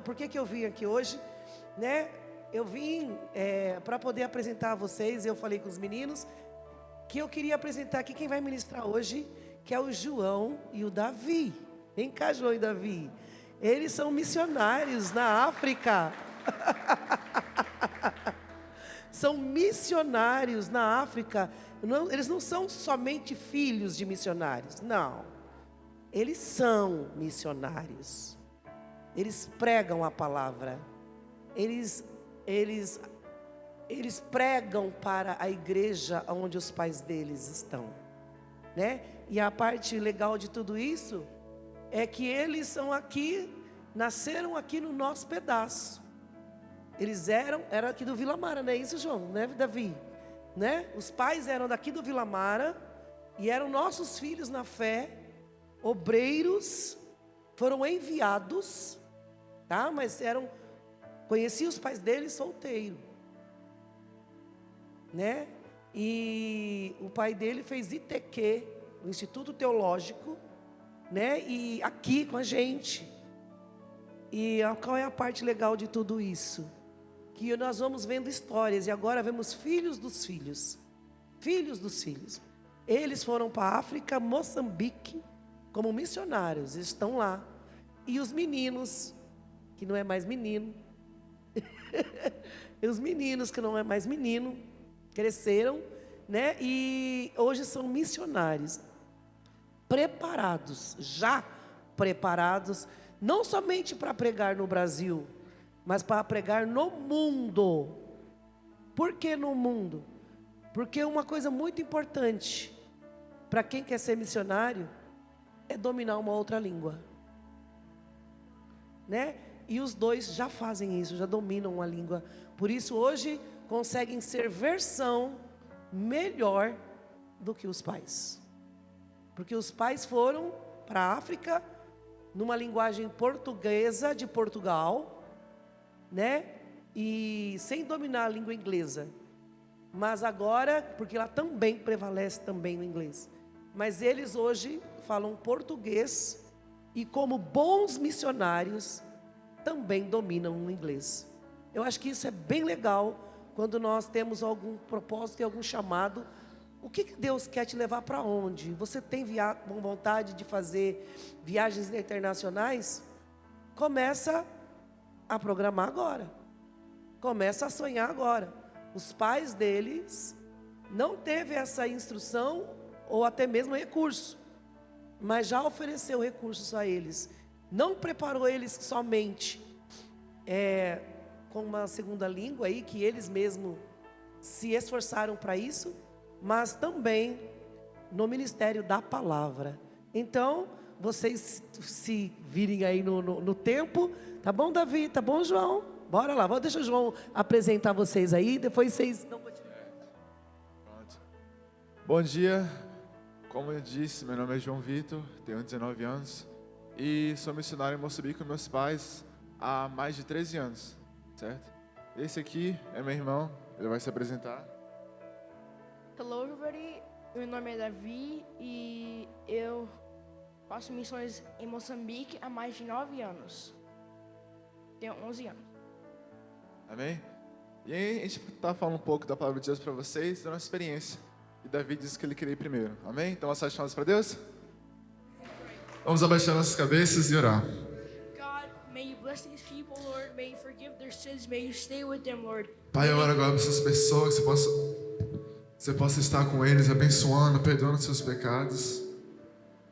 por que eu vim aqui hoje, né? Eu vim para poder apresentar a vocês. Eu falei com os meninos que eu queria apresentar aqui quem vai ministrar hoje, que é o João e o Davi. Vem cá, João e Davi. Eles são missionários na África. São missionários na África. Não, eles não são somente filhos de missionários, não. Eles são missionários. Eles pregam a palavra. Eles pregam para a igreja onde os pais deles estão, né? E a parte legal de tudo isso é que eles são aqui, nasceram aqui no nosso pedaço. Eles eram aqui do Vila Mara, não é isso, João? Não é, Davi? Né? Os pais eram daqui do Vila Mara e eram nossos filhos na fé, obreiros, foram enviados, tá? Mas conheci os pais deles solteiro, né? E o pai dele fez ITQ, o Instituto Teológico, né? E aqui com a gente. E qual é a parte legal de tudo isso? Que nós vamos vendo histórias e agora vemos filhos dos filhos. Filhos dos filhos. Eles foram para a África, Moçambique, como missionários, estão lá. E os meninos, que não é mais menino, e os meninos que não é mais menino, cresceram, né? E hoje são missionários, preparados, já preparados, não somente para pregar no Brasil, mas para pregar no mundo. Por que no mundo? Porque uma coisa muito importante para quem quer ser missionário é dominar uma outra língua, né? E os dois já fazem isso, já dominam uma língua. Por isso hoje conseguem ser versão melhor do que os pais. Porque os pais foram para a África numa linguagem portuguesa de Portugal, né? E sem dominar a língua inglesa. Mas agora, porque lá também prevalece também o inglês. Mas eles hoje falam português e como bons missionários também dominam o inglês. Eu acho que isso é bem legal quando nós temos algum propósito e algum chamado. O que Deus quer te levar para onde? Você tem vontade de fazer viagens internacionais? Começa a programar agora. Começa a sonhar agora. Os pais deles não teve essa instrução ou até mesmo recurso, mas já ofereceu recursos a eles. Não preparou eles somente com uma segunda língua aí, que eles mesmos se esforçaram para isso, mas também no ministério da palavra. Então, vocês se virem aí no tempo, tá bom, Davi? Tá bom, João? Bora lá, deixa o João apresentar vocês aí, depois vocês não continuam. Bom dia, como eu disse, meu nome é João Vitor, tenho 19 anos e sou missionário em Moçambique com meus pais há mais de 13 anos, certo? Esse aqui é meu irmão, ele vai se apresentar. Hello everybody, meu nome é Davi e eu faço missões em Moçambique há mais de 9 anos. Tenho 11 anos. Amém? E aí a gente está falando um pouco da palavra de Deus para vocês, da nossa experiência. E Davi disse que ele queria ir primeiro. Amém? Então, uma salva de palmas para Deus. Vamos abaixar nossas cabeças e orar. God, may you bless these people, Lord. May you forgive their sins. May you stay with them, Lord. Pai, eu oro agora para essas pessoas, que você possa estar com eles, abençoando, perdoando seus pecados.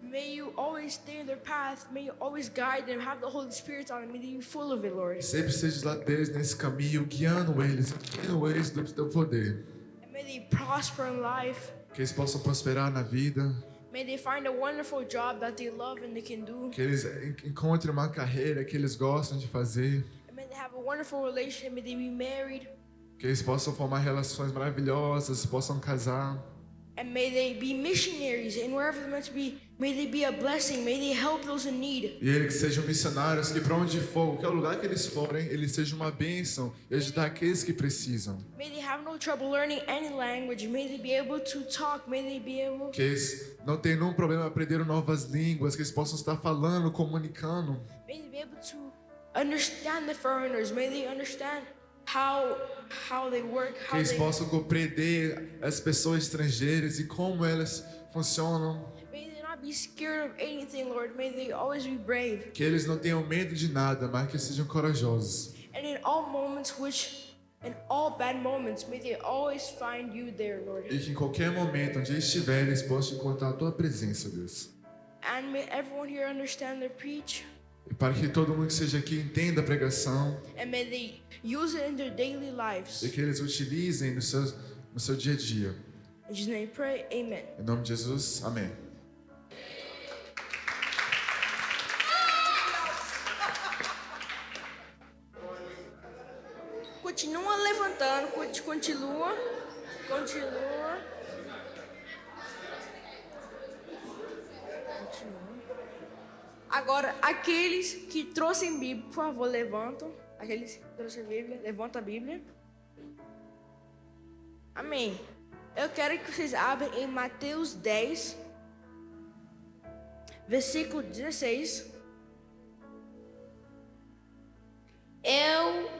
May you always stay in their path. May you always guide them. Have the Holy Spirit on them. May they be full of it, Lord. Sempre seja lá deles nesse caminho, guiando eles do teu poder. And may they prosper in life. Que eles possam prosperar na vida. May they find a wonderful job that they love and they can do. Que eles encontrem uma carreira que eles gostam de fazer. And may they have a wonderful relationship. May they be married. Que eles possam formar relações maravilhosas, possam casar. And may they be missionaries, and wherever they're meant to be, may they be a blessing, may they help those in need. E eles que sejam missionários, que para onde for, qualquer lugar que eles forem, eles sejam uma bênção e ajudar aqueles que precisam. May they have no trouble learning any language, may they be able to talk, may they be able Que eles não tenham nenhum problema em aprender novas línguas, que eles possam estar falando, comunicando. may they be able to understand the foreigners. May they understand how they work, Que how eles they... possam compreender as pessoas estrangeiras e como elas funcionam. May they not be scared of anything, Lord. May they always be brave. Que eles não tenham medo de nada, mas que sejam corajosos. And in all moments in all bad moments, may they always find you there, Lord. E que em qualquer momento, onde eles estiverem, eles possam encontrar a tua presença, Deus. And may everyone here understand the preach. E para que todo mundo que esteja aqui entenda a pregação And may they use it in their daily lives. e que eles utilizem no seu dia a dia. In Jesus' name we pray, amen. Em nome de Jesus, amém. Continua levantando, continua. Agora, aqueles que trouxeram Bíblia, por favor, levantam. Aqueles que trouxeram Bíblia, levanta a Bíblia. Amém. Eu quero que vocês abram em Mateus 10, versículo 16. Eu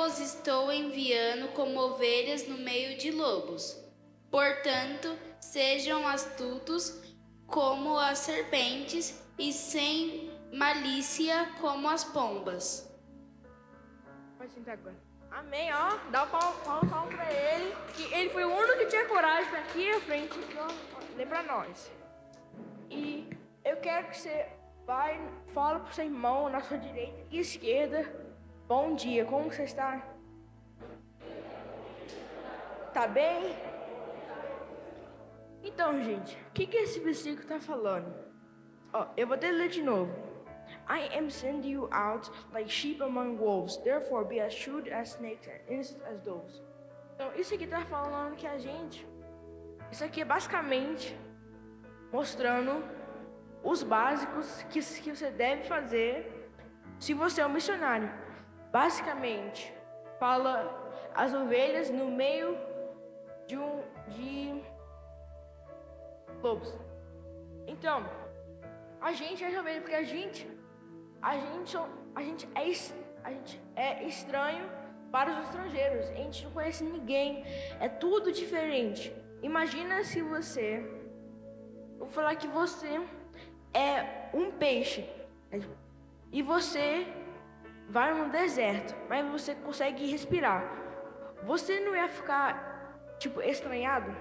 os estou enviando como ovelhas no meio de lobos. Portanto, sejam astutos como as serpentes e sem malícia como as pombas. Pode sentar agora. Amém, ó. Dá um palmo pra ele. Que ele foi o único que tinha coragem pra aqui à frente ler pra nós. E eu quero que você fala pro seu irmão na sua direita e esquerda. Bom dia, como você está? Tá bem? Então, gente, o que esse versículo está falando? Ó, eu vou até ler de novo. I am sending you out like sheep among wolves. Therefore, be as shrewd as snakes and innocent as doves. Então, isso aqui está falando que isso aqui é basicamente mostrando os básicos que você deve fazer se você é um missionário. Basicamente, fala as ovelhas no meio de lobos. Então, a gente é ovelha porque a gente é estranho para os estrangeiros. A gente não conhece ninguém. É tudo diferente. Imagina se você... Vou falar que você é um peixe. E você vai no deserto, mas você consegue respirar. Você não ia ficar, estranhado?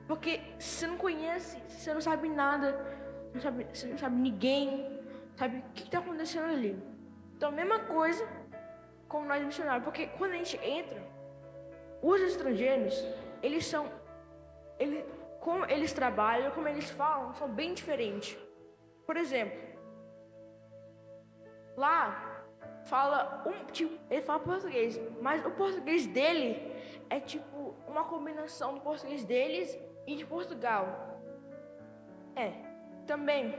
Porque você não conhece, você não sabe nada, você não sabe ninguém, sabe o que está acontecendo ali. Então, a mesma coisa como nós missionários, porque quando a gente entra, os estrangeiros, como eles trabalham, como eles falam, são bem diferentes. Por exemplo, lá fala ele fala português, mas o português dele é uma combinação do português deles e de Portugal. Também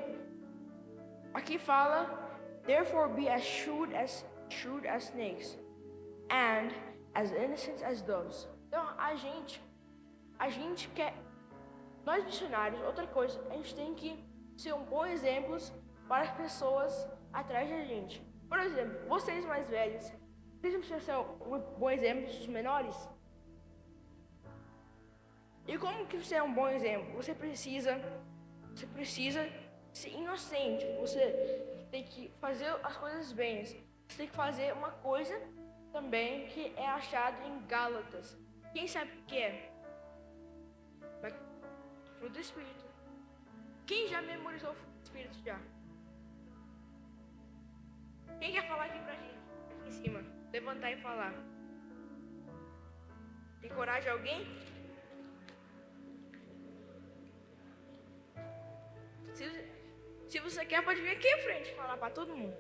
aqui fala therefore be as shrewd as snakes and as innocent as doves. Então a gente quer, nós missionários, outra coisa, a gente tem que ser um bom exemplo para as pessoas atrás da gente. Por exemplo, vocês mais velhos, vocês não precisam ser um bom exemplo dos menores? E como que você é um bom exemplo? Você precisa ser inocente. Você tem que fazer as coisas bem. Você tem que fazer uma coisa também que é achado em Gálatas. Quem sabe o que é? Fruto do Espírito. Quem já memorizou o fruto do Espírito já? Quem quer falar aqui pra gente? Aqui em cima. Levantar e falar. Tem coragem alguém? Se você quer, pode vir aqui à frente e falar para todo mundo.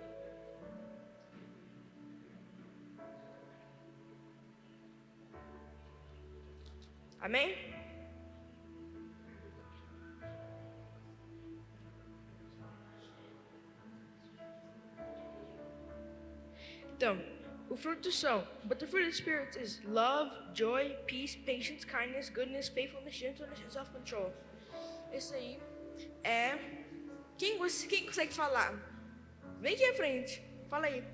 Amém? Então, o fruto são, but the fruit of the Spirit is love, joy, peace, patience, kindness, goodness, faithfulness, gentleness and self-control. Esse aí é... Quem consegue falar? Vem aqui à frente. Fala aí.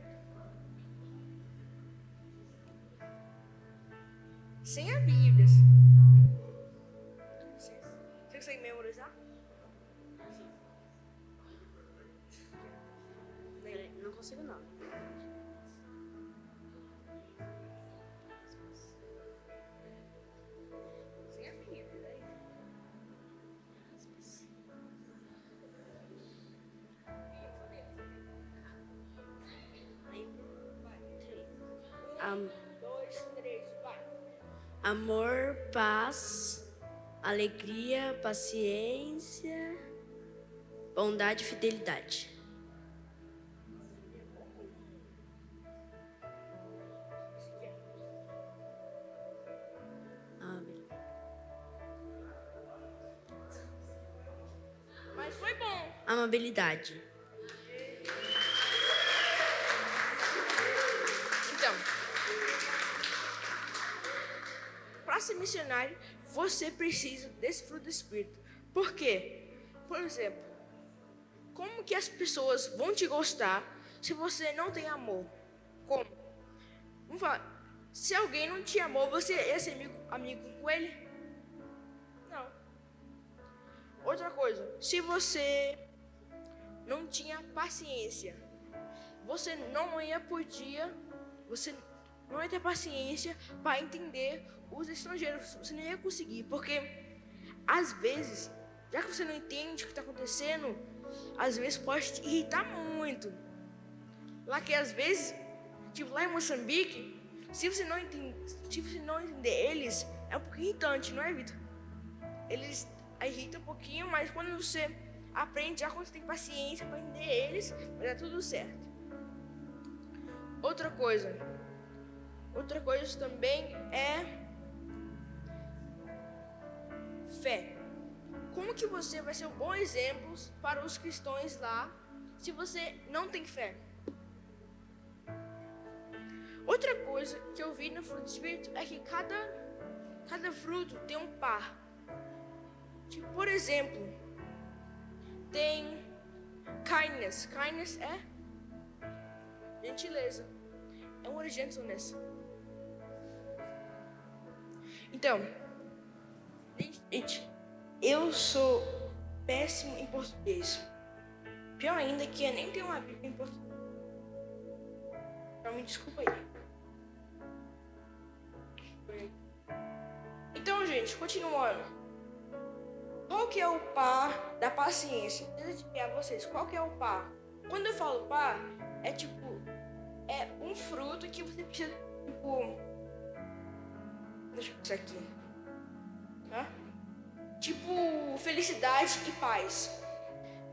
Sem a Bíblia. Você consegue memorizar? Não consigo, não. Sem a Bíblia. Am- 2, 3, vai. Amor, paz, alegria, paciência, bondade e fidelidade. Amém. Mas foi bom. Amabilidade. Então, para ser missionário, você precisa desse fruto do Espírito. Por quê? Por exemplo, como que as pessoas vão te gostar se você não tem amor? Como? Vamos falar, se alguém não te amou, você ia ser amigo com ele? Não. Outra coisa, se você não tinha paciência, você não ia ter paciência para entender os estrangeiros. Você não ia conseguir, porque às vezes, já que você não entende o que está acontecendo, às vezes pode te irritar muito. Lá que às vezes, tipo lá em Moçambique, se você não entender eles, é um pouquinho irritante, não é, Vitor? Eles irritam um pouquinho, mas quando você aprende, já quando você tem paciência para entender eles, vai dar tudo certo. Outra coisa também é fé. Como que você vai ser um bom exemplo para os cristãos lá se você não tem fé? Outra coisa que eu vi no fruto do Espírito é que cada fruto tem um par. Tipo, por exemplo, tem kindness. Kindness é gentileza. É uma gentleness. Então, gente, eu sou péssimo em português. Pior ainda que eu nem tenho uma Bíblia em português. Então me desculpa aí. Então, gente, continuando. Qual que é o par da paciência? Deixa eu adivinhar vocês, qual que é o par? Quando eu falo par, é tipo, é um fruto que você precisa, tipo, deixa eu ver isso aqui. Tá? Tipo, felicidade e paz.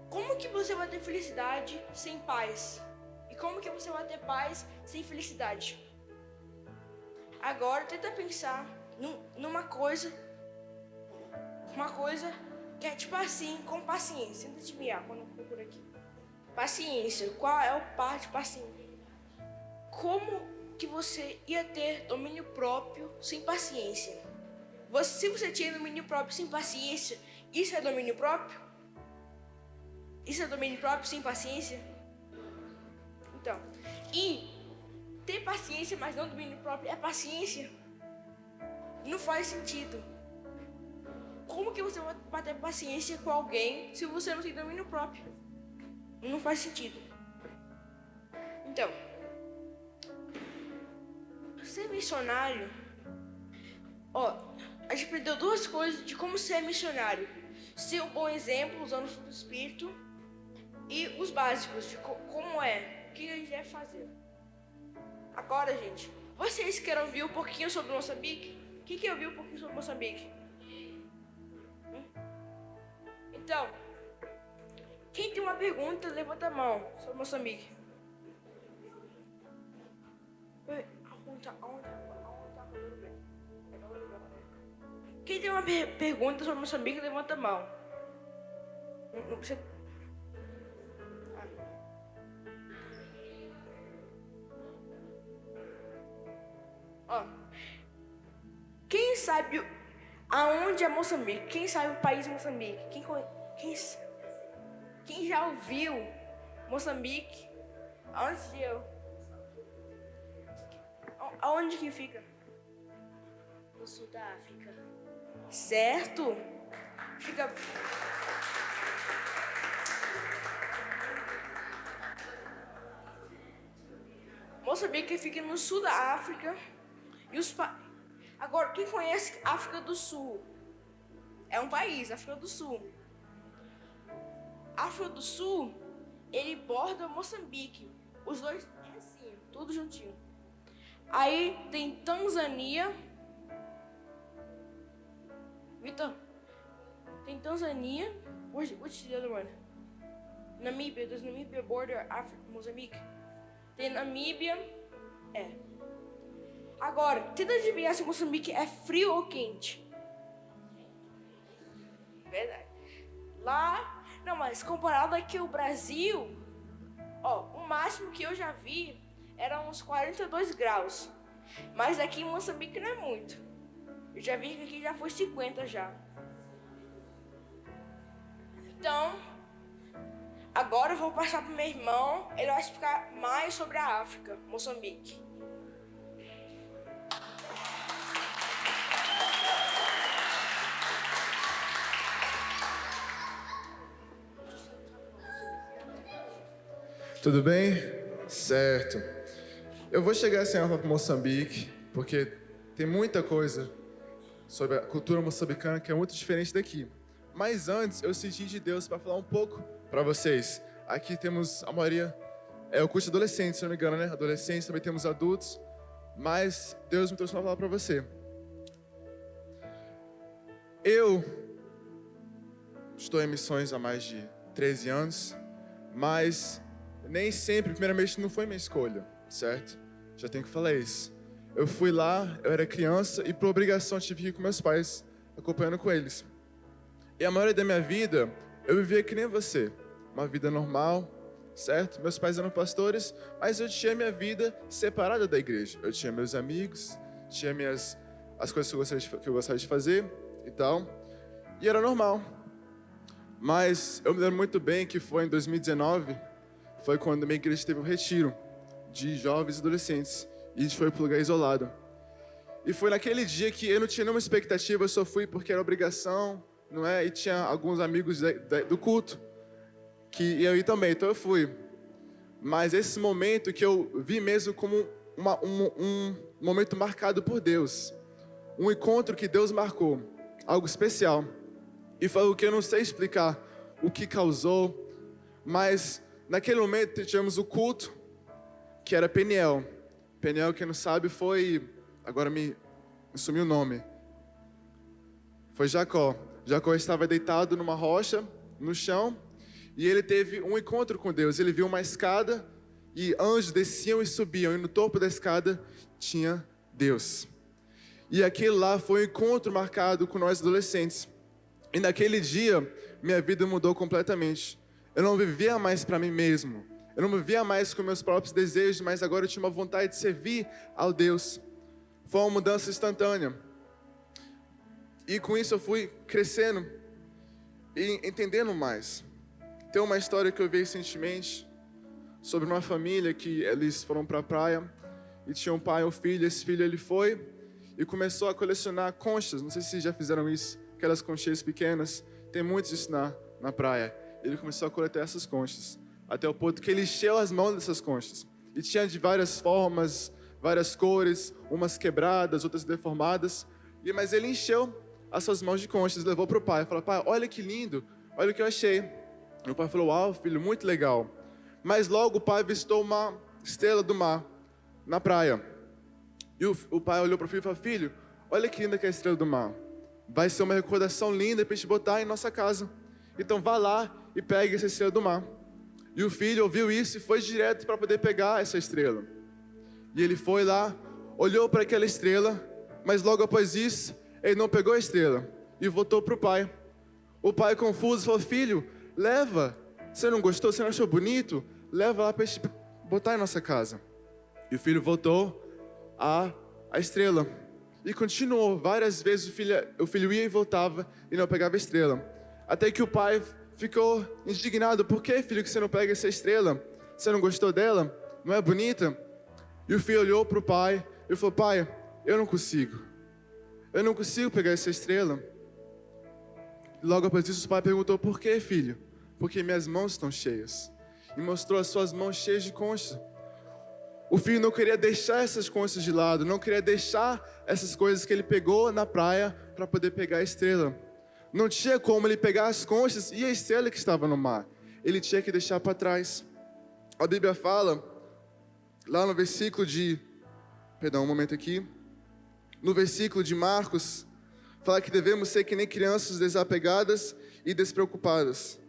Como que você vai ter felicidade sem paz? E como que você vai ter paz sem felicidade? Agora, tenta pensar numa coisa, uma coisa que é tipo assim, com paciência. Tenta adivinhar quando eu for por aqui. Paciência. Qual é o par de paciência? Como que você ia ter domínio próprio sem paciência? Se você tinha domínio próprio sem paciência, isso é domínio próprio? Isso é domínio próprio sem paciência? Então, e ter paciência, mas não domínio próprio, é paciência? Não faz sentido. Como que você vai ter paciência com alguém se você não tem domínio próprio? Não faz sentido. Então, ser missionário, a gente aprendeu duas coisas de como ser missionário. Ser um bom exemplo, usando o fruto do Espírito, e os básicos de como é, o que a gente deve fazer. Agora, gente, vocês querem ouvir um pouquinho sobre Moçambique? Quem quer ouvir um pouquinho sobre Moçambique? Então, quem tem uma pergunta, levanta a mão sobre Moçambique. Quem tem uma pergunta sobre Moçambique, levanta a mão. Não precisa... Quem sabe aonde é Moçambique? Quem sabe o país de Moçambique? Quem já ouviu Moçambique Antes de eu. Aonde que fica? No sul da África. Certo? Fica. Moçambique fica no sul da África. E Agora, quem conhece África do Sul? É um país, África do Sul. África do Sul, ele borda Moçambique. Os dois é assim, tudo juntinho. Aí tem Tanzânia. Vitor, tem Tanzânia. Which the other one? Namíbia. Does Namíbia border Africa, Moçambique? Tem Namíbia. Agora, tenta adivinhar se Moçambique é frio ou quente. Verdade. Lá, não, mas comparado aqui ao Brasil, o máximo que eu já vi era uns 42 graus. Mas aqui em Moçambique não é muito. Eu já vi que aqui já foi 50 já. Então, agora eu vou passar pro meu irmão. Ele vai explicar mais sobre a África, Moçambique. Tudo bem? Certo. Eu vou chegar assim para Moçambique, porque tem muita coisa sobre a cultura moçambicana que é muito diferente daqui. Mas antes, eu senti de Deus para falar um pouco para vocês. Aqui temos a maioria, o curso de adolescentes, se não me engano, né? Adolescentes, também temos adultos. Mas Deus me trouxe uma palavra para você. Eu estou em missões há mais de 13 anos, mas nem sempre, primeiramente, não foi minha escolha, certo? Já tenho que falar isso. Eu fui lá, eu era criança e por obrigação tive que ir com meus pais, acompanhando com eles. E a maioria da minha vida, eu vivia que nem você. Uma vida normal, certo? Meus pais eram pastores, mas eu tinha minha vida separada da igreja. Eu tinha meus amigos, tinha as coisas que eu gostava de fazer e tal. E era normal. Mas eu me lembro muito bem que foi em 2019, foi quando a minha igreja teve um retiro de jovens e adolescentes. E a gente foi para um lugar isolado. E foi naquele dia que eu não tinha nenhuma expectativa, eu só fui porque era obrigação, não é? E tinha alguns amigos do culto que iam ir também, então eu fui. Mas esse momento que eu vi mesmo como um momento marcado por Deus. Um encontro que Deus marcou, algo especial. E foi o que eu não sei explicar, o que causou, mas naquele momento tivemos o culto, que era Peniel. Peniel, quem não sabe, foi... Agora me sumiu o nome. Foi Jacó. Jacó estava deitado numa rocha, no chão, e ele teve um encontro com Deus. Ele viu uma escada, e anjos desciam e subiam, e no topo da escada tinha Deus. E aquele lá foi um encontro marcado com nós adolescentes. E naquele dia, minha vida mudou completamente. Eu não vivia mais para mim mesmo. Eu não vivia mais com meus próprios desejos, mas agora eu tinha uma vontade de servir ao Deus. Foi uma mudança instantânea. E com isso eu fui crescendo e entendendo mais. Tem uma história que eu vi recentemente sobre uma família que eles foram para a praia e tinha um pai e um filho. Esse filho ele foi e começou a colecionar conchas. Não sei se já fizeram isso, aquelas conchinhas pequenas. Tem muitos disso na praia. Ele começou a coletar essas conchas, até o ponto que ele encheu as mãos dessas conchas. E tinha de várias formas, várias cores, umas quebradas, outras deformadas. Mas ele encheu as suas mãos de conchas e levou para o pai. Falou: pai, olha que lindo, olha o que eu achei. E o pai falou: uau, filho, muito legal. Mas logo o pai avistou uma estrela do mar na praia. E o pai olhou para o filho e falou: filho, olha que linda que é a estrela do mar. Vai ser uma recordação linda para a gente botar em nossa casa. Então vá lá e pegue essa estrela do mar. E o filho ouviu isso e foi direto para poder pegar essa estrela. E ele foi lá, olhou para aquela estrela, mas logo após isso, ele não pegou a estrela e voltou para o pai. O pai, confuso, falou: filho, leva. Você não gostou? Você não achou bonito? Leva lá para a gente botar em nossa casa. E o filho voltou a estrela. E continuou. Várias vezes o filho ia e voltava e não pegava a estrela. Até que o pai ficou indignado. Por que, filho, que você não pega essa estrela? Você não gostou dela? Não é bonita? E o filho olhou para o pai e falou: pai, eu não consigo pegar essa estrela. Logo após isso, o pai perguntou: por que, filho? Porque minhas mãos estão cheias. E mostrou as suas mãos cheias de concha. O filho não queria deixar essas conchas de lado, não queria deixar essas coisas que ele pegou na praia para poder pegar a estrela. Não tinha como ele pegar as conchas e a estrela que estava no mar. Ele tinha que deixar para trás. A Bíblia fala, lá no versículo de... No versículo de Marcos, fala que devemos ser que nem crianças desapegadas e despreocupadas.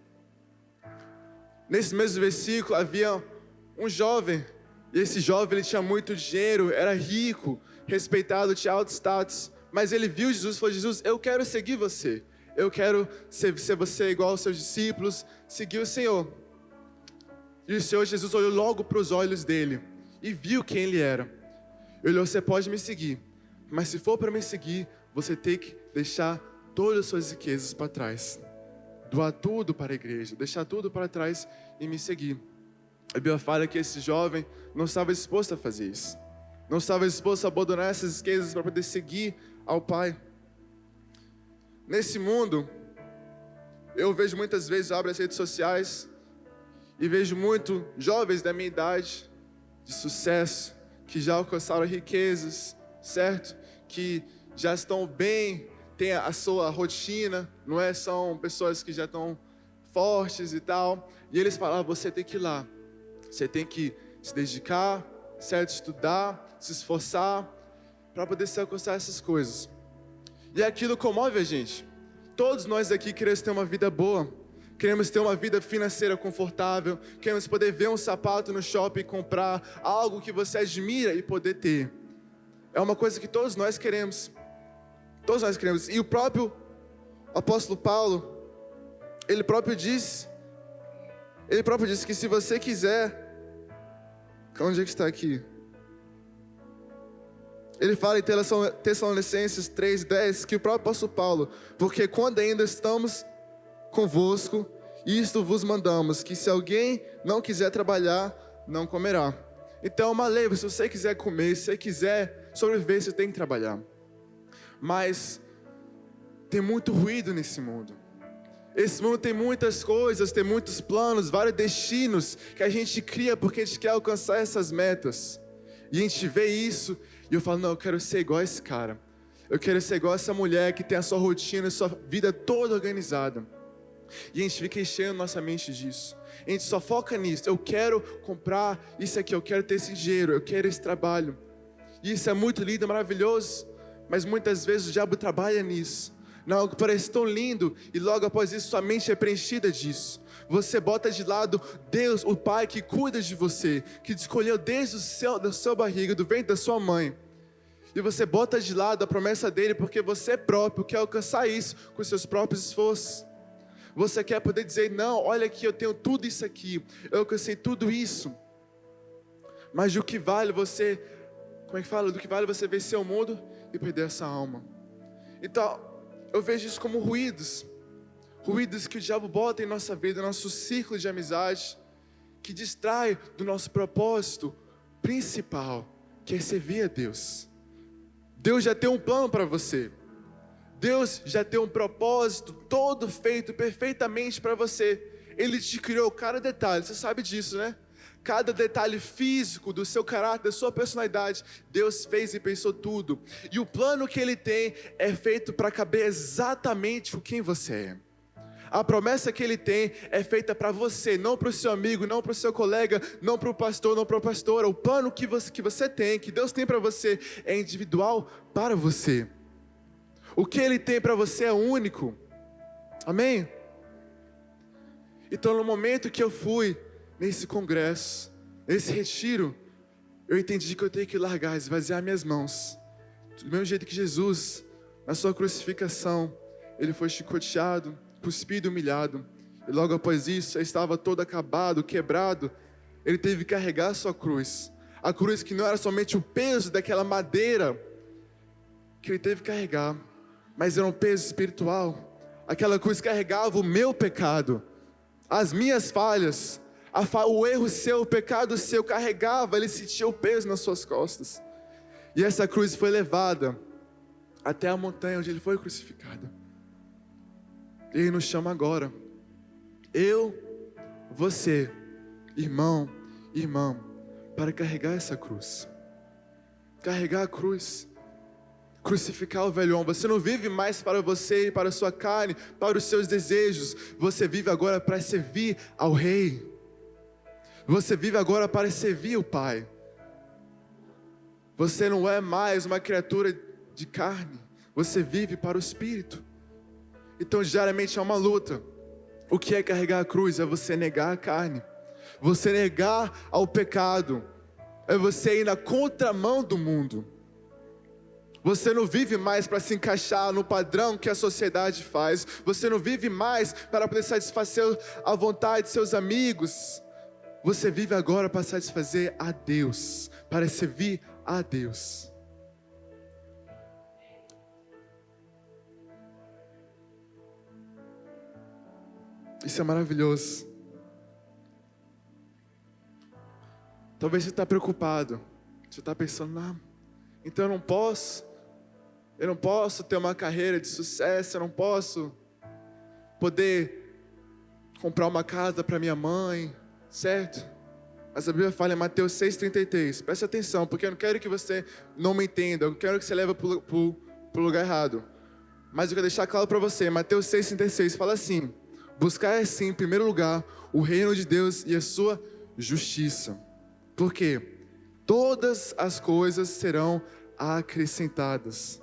Nesse mesmo versículo havia um jovem, e esse jovem ele tinha muito dinheiro, era rico, respeitado, tinha alto status, mas ele viu Jesus e falou: Jesus, eu quero seguir você, eu quero ser você igual aos seus discípulos, seguir o Senhor. E o Senhor Jesus olhou logo para os olhos dele e viu quem ele era. Ele olhou: você pode me seguir, mas se for para me seguir, você tem que deixar todas as suas riquezas para trás. Doar tudo para a igreja, deixar tudo para trás e me seguir. A Bíblia fala que esse jovem não estava disposto a fazer isso. Não estava disposto a abandonar essas riquezas para poder seguir ao Pai. Nesse mundo, eu vejo muitas vezes, eu abro as redes sociais e vejo muito jovens da minha idade, de sucesso, que já alcançaram riquezas, certo? Que já estão bem, têm a sua rotina, não é? São pessoas que já estão fortes e tal. E eles falam: você tem que ir lá, você tem que se dedicar, certo? Estudar, se esforçar, para poder se alcançar essas coisas. E aquilo comove a gente. Todos nós aqui queremos ter uma vida boa, queremos ter uma vida financeira confortável, queremos poder ver um sapato no shopping e comprar algo que você admira e poder ter. É uma coisa que todos nós queremos. Todos nós queremos. E o próprio apóstolo Paulo, ele próprio disse que se você quiser... Onde é que está aqui? Ele fala em Tessalonicenses 3:10 que o próprio apóstolo Paulo: porque quando ainda estamos convosco, isto vos mandamos, que se alguém não quiser trabalhar, não comerá. Então é uma lei: se você quiser comer, se você quiser sobreviver, você tem que trabalhar. Mas tem muito ruído nesse mundo. Esse mundo tem muitas coisas, tem muitos planos, vários destinos que a gente cria porque a gente quer alcançar essas metas. E a gente vê isso e eu falo: não, eu quero ser igual a esse cara. Eu quero ser igual a essa mulher que tem a sua rotina, a sua vida toda organizada. E a gente fica enchendo nossa mente disso. A gente só foca nisso. Eu quero comprar isso aqui, eu quero ter esse dinheiro, eu quero esse trabalho. E isso é muito lindo, maravilhoso. Mas muitas vezes o diabo trabalha nisso. Não, algo que parece tão lindo e logo após isso sua mente é preenchida disso. Você bota de lado Deus, o Pai que cuida de você, que te escolheu desde da sua barriga, do ventre da sua mãe. E você bota de lado a promessa dele porque você próprio quer alcançar isso com seus próprios esforços. Você quer poder dizer: não, olha aqui, eu tenho tudo isso aqui, eu alcancei tudo isso. Mas do que vale você, do que vale você vencer o mundo e perder essa alma? Então, eu vejo isso como ruídos que o diabo bota em nossa vida, nosso círculo de amizade, que distrai do nosso propósito principal, que é servir a Deus. Deus já tem um plano para você. Deus já tem um propósito todo feito perfeitamente para você. Ele te criou cada detalhe, você sabe disso, né? Cada detalhe físico do seu caráter, da sua personalidade, Deus fez e pensou tudo. E o plano que Ele tem é feito para caber exatamente com quem você é. A promessa que Ele tem é feita para você, não para o seu amigo, não para o seu colega, não para o pastor, não para a pastora. O plano que você tem, que Deus tem para você, é individual para você. O que Ele tem para você é único. Amém? Então, no momento que eu fui nesse congresso, nesse retiro, eu entendi que eu tenho que largar, esvaziar minhas mãos. Do mesmo jeito que Jesus, na sua crucificação, Ele foi chicoteado, cuspido, humilhado. E logo após isso, Ele estava todo acabado, quebrado. Ele teve que carregar a sua cruz. A cruz que não era somente o peso daquela madeira que Ele teve que carregar, mas era um peso espiritual. Aquela cruz carregava o meu pecado, as minhas falhas, o erro seu, o pecado seu carregava, ele sentia o peso nas suas costas. E essa cruz foi levada até a montanha onde ele foi crucificado. E ele nos chama agora. Eu, você, irmão, irmã, para carregar essa cruz. Carregar a cruz. Crucificar o velho homem. Você não vive mais para você e para a sua carne, para os seus desejos. Você vive agora para servir ao Rei. Você vive agora para servir o Pai. Você não é mais uma criatura de carne. Você vive para o Espírito. Então diariamente é uma luta. O que é carregar a cruz? É você negar a carne. Você negar ao pecado. É você ir na contramão do mundo. Você não vive mais para se encaixar no padrão que a sociedade faz. Você não vive mais para poder satisfazer a vontade de seus amigos. Você vive agora para satisfazer a Deus, para servir a Deus. Isso é maravilhoso. Talvez você está preocupado. Você está pensando, não, então eu não posso ter uma carreira de sucesso, eu não posso poder comprar uma casa para minha mãe, certo? Mas a Bíblia fala em Mateus 6,33, preste atenção, porque eu não quero que você não me entenda, eu quero que você leve para o lugar errado. Mas eu quero deixar claro para você, Mateus 6,36 fala assim: buscar assim, em primeiro lugar, o reino de Deus e a sua justiça. Por quê? Todas as coisas serão acrescentadas.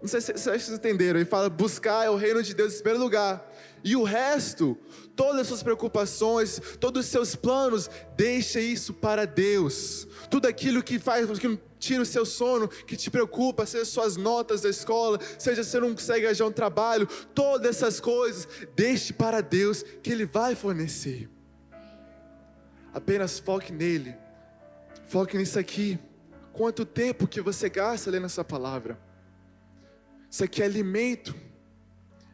Não sei se vocês entenderam. Ele fala, buscar o reino de Deus em primeiro lugar. E o resto, todas as suas preocupações, todos os seus planos, deixa isso para Deus. Tudo aquilo que que tira o seu sono, que te preocupa, seja suas notas da escola, seja você não consegue arranjar um trabalho, todas essas coisas, deixe para Deus, que Ele vai fornecer. Apenas foque nele. Foque nisso aqui. Quanto tempo que você gasta lendo essa palavra? Isso aqui é alimento.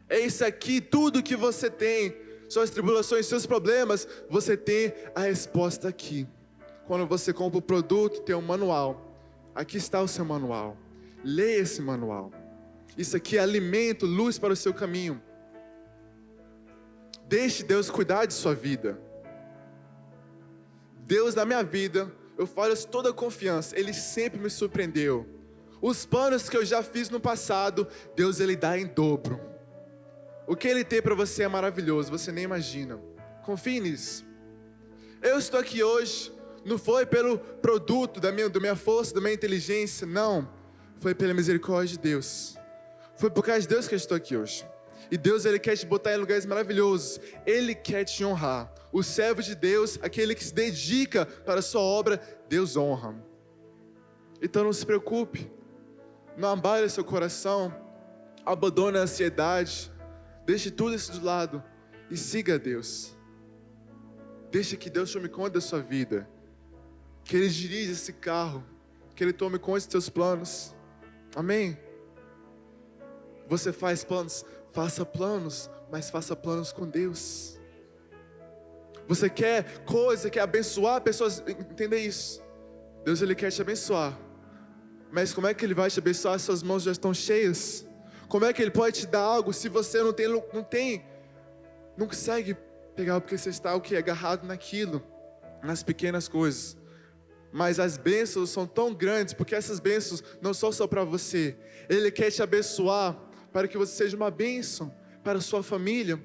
É isso aqui, tudo que você tem, suas tribulações, seus problemas, você tem a resposta aqui. Quando você compra o produto, tem um manual. Aqui está o seu manual. Leia esse manual. Isso aqui é alimento, luz para o seu caminho. Deixe Deus cuidar de sua vida. Deus na minha vida, eu falo isso com toda a confiança, Ele sempre me surpreendeu. Os planos que eu já fiz no passado, Deus Ele dá em dobro. O que Ele tem para você é maravilhoso, você nem imagina. Confie nisso. Eu estou aqui hoje, não foi pelo produto da minha força, da minha inteligência, não. Foi pela misericórdia de Deus. Foi por causa de Deus que eu estou aqui hoje. E Deus, Ele quer te botar em lugares maravilhosos. Ele quer te honrar. O servo de Deus, aquele que se dedica para a sua obra, Deus honra. Então não se preocupe. Não abale seu coração. Abandone a ansiedade. Deixe tudo isso de lado e siga a Deus. Deixe que Deus tome conta da sua vida. Que Ele dirija esse carro. Que Ele tome conta dos seus planos. Amém? Você faz planos? Faça planos, mas faça planos com Deus. Você quer coisa, quer abençoar pessoas, entenda isso. Deus, Ele quer te abençoar. Mas como é que Ele vai te abençoar se suas mãos já estão cheias? Como é que Ele pode te dar algo se você não consegue pegar, porque você está agarrado naquilo, nas pequenas coisas. Mas as bênçãos são tão grandes, porque essas bênçãos não são só para você. Ele quer te abençoar para que você seja uma bênção para a sua família,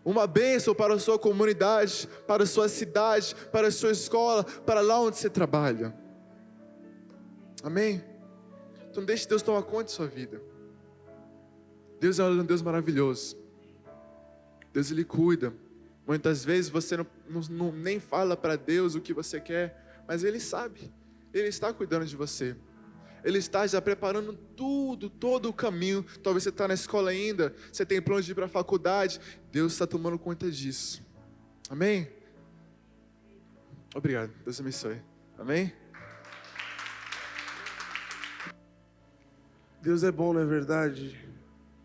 uma bênção para a sua comunidade, para a sua cidade, para a sua escola, para lá onde você trabalha. Amém? Então deixe Deus tomar conta de sua vida. Deus é um Deus maravilhoso. Deus, Ele cuida. Muitas vezes você nem fala para Deus o que você quer, mas Ele sabe. Ele está cuidando de você. Ele está já preparando tudo, todo o caminho. Talvez você está na escola ainda, você tem plano de ir para a faculdade. Deus está tomando conta disso. Amém? Obrigado. Deus abençoe. Amém? Deus é bom, não é verdade?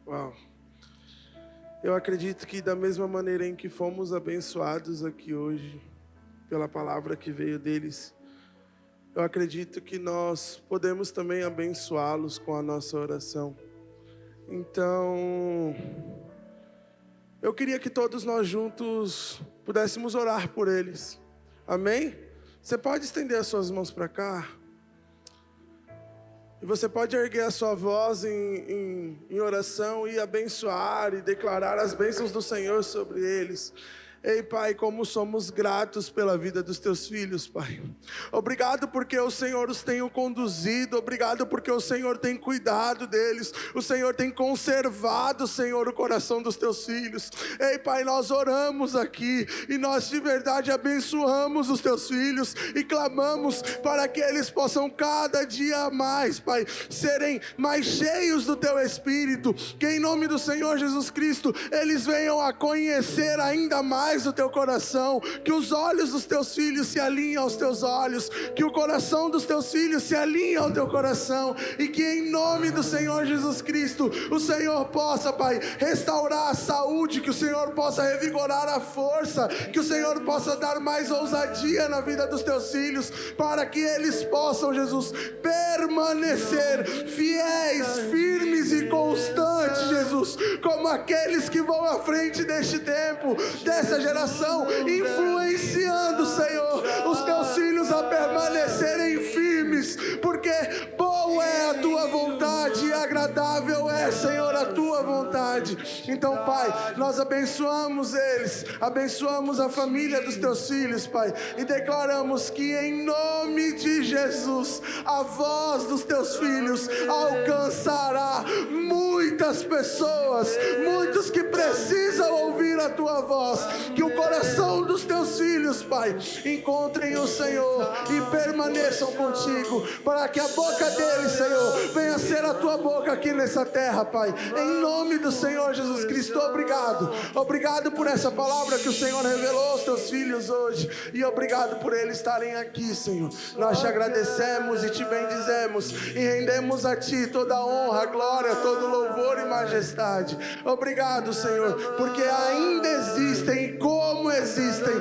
Uau! Eu acredito que da mesma maneira em que fomos abençoados aqui hoje, pela palavra que veio deles. Eu acredito que nós podemos também abençoá-los com a nossa oração. Então, eu queria que todos nós juntos pudéssemos orar por eles. Amém? Você pode estender as suas mãos para cá? E você pode erguer a sua voz em oração e abençoar e declarar as bênçãos do Senhor sobre eles. Ei, Pai, como somos gratos pela vida dos teus filhos, Pai. Obrigado porque o Senhor os tem conduzido. Obrigado porque o Senhor tem cuidado deles. O Senhor tem conservado, Senhor, o coração dos teus filhos. Ei, Pai, nós oramos aqui e nós de verdade abençoamos os teus filhos e clamamos para que eles possam cada dia mais, Pai, serem mais cheios do teu Espírito. Que em nome do Senhor Jesus Cristo, eles venham a conhecer ainda mais o teu coração, que os olhos dos teus filhos se alinhem aos teus olhos, que o coração dos teus filhos se alinhe ao teu coração, e que em nome do Senhor Jesus Cristo, o Senhor possa, Pai, restaurar a saúde, que o Senhor possa revigorar a força, que o Senhor possa dar mais ousadia na vida dos teus filhos, para que eles possam, Jesus, permanecer fiéis, firmes e constantes, Jesus, como aqueles que vão à frente deste tempo, dessa geração, influenciando, Senhor, os teus filhos a permanecerem firmes, porque boa é a tua vontade e agradável é, Senhor, a tua vontade. Então, Pai, nós abençoamos eles, abençoamos a família dos teus filhos, Pai, e declaramos que em nome de Jesus, a voz dos teus filhos alcançará muitas pessoas, muitos que precisam ouvir a tua voz. Que o coração dos teus filhos, Pai, encontrem o Senhor e permaneçam contigo, para que a boca deles, Senhor, venha a ser a tua boca aqui nessa terra, Pai. Em nome do Senhor Jesus Cristo, obrigado. Obrigado por essa palavra que o Senhor revelou aos teus filhos hoje, e obrigado por eles estarem aqui, Senhor. Nós te agradecemos e te bendizemos e rendemos a ti toda a honra, glória, todo louvor e majestade. Obrigado, Senhor, porque ainda existem, como existem,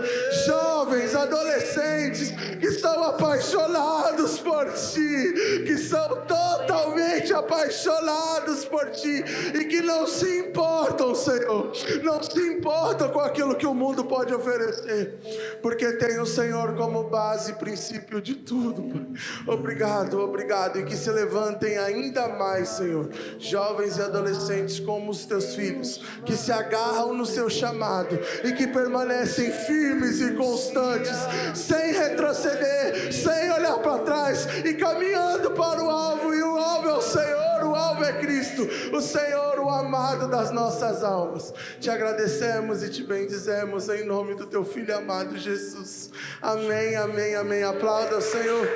jovens, adolescentes que estão apaixonados por ti, que são totalmente apaixonados por ti e que não se importam, Senhor, não se importam com aquilo que o mundo pode oferecer, porque tem o Senhor como base e princípio de tudo, Pai. Obrigado, obrigado, e que se levantem ainda mais, Senhor, jovens e adolescentes como os teus filhos, que se agarram no seu chamado e que permanecem firmes e constantes, sem retroceder, sem olhar para trás e caminhando para o alvo, e o alvo é o Senhor, o alvo é Cristo, o Senhor, o amado das nossas almas. Te agradecemos e te bendizemos em nome do teu Filho amado Jesus. Amém, amém, amém. Aplauda o Senhor.